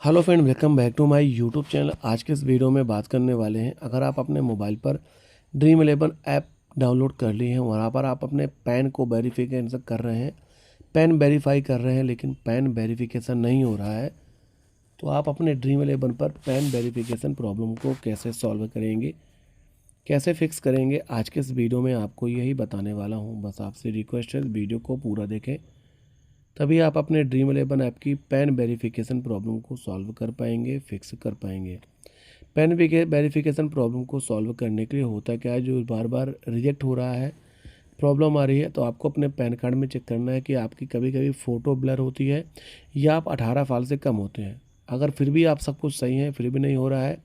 Hello friend, welcome back to my YouTube channel. आज के इस वीडियो में बात करने वाले हैं, अगर आप अपने मोबाइल पर ड्रीम11 ऐप डाउनलोड कर ली हैं, वहाँ पर आप अपने पैन को वेरिफिकेशन कर रहे हैं, पैन वेरीफाई कर रहे हैं, लेकिन पैन वेरिफिकेशन नहीं हो रहा है, तो आप अपने ड्रीम11 पर पैन वेरिफिकेशन प्रॉब्लम को कैसे सॉल्व करेंगे, कैसे फिक्स करेंगे, आज के इस वीडियो में आपको यही बताने वाला हूँ। बस आपसे रिक्वेस्ट है, वीडियो को पूरा देखें, तभी आप अपने ड्रीम11 ऐप की पैन वेरिफिकेशन प्रॉब्लम को सॉल्व कर पाएंगे, फिक्स कर पाएंगे। पैन वेरिफिकेशन प्रॉब्लम को सॉल्व करने के लिए होता क्या है, जो बार बार रिजेक्ट हो रहा है, प्रॉब्लम आ रही है, तो आपको अपने पैन कार्ड में चेक करना है कि आपकी कभी कभी फ़ोटो ब्लर होती है या आप 18 साल से कम होते हैं। अगर फिर भी आप सब कुछ सही है, फिर भी नहीं हो रहा है,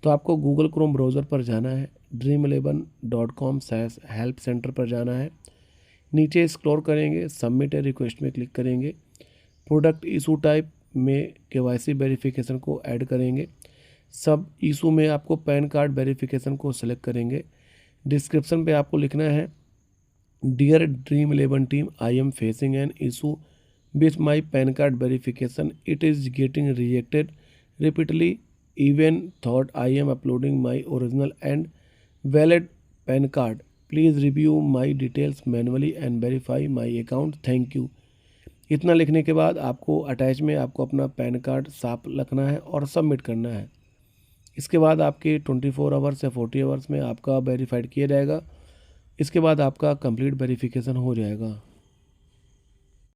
तो आपको गूगल क्रोम ब्राउज़र पर जाना है, dream11.com/हेल्प सेंटर पर जाना है। नीचे स्क्रॉल करेंगे, सबमिट ए रिक्वेस्ट में क्लिक करेंगे, प्रोडक्ट इशू टाइप में केवाईसी वेरिफिकेशन को ऐड करेंगे, सब इशू में आपको पैन कार्ड वेरिफिकेशन को सेलेक्ट करेंगे। डिस्क्रिप्शन पे आपको लिखना है, dear Dream11 team, I am facing an issue with my PAN card verification, it is getting rejected repeatedly, even thought I am uploading my original and valid PAN card, please review my details manually and verify my account, thank you. इतना लिखने के बाद आपको attach में आपको अपना pan card साफ रखना है और सबमिट करना है। इसके बाद आपके 24 आवर्स या 40 आवर्स में आपका वेरीफाइड किया जाएगा। इसके बाद आपका कंप्लीट वेरिफिकेशन हो जाएगा।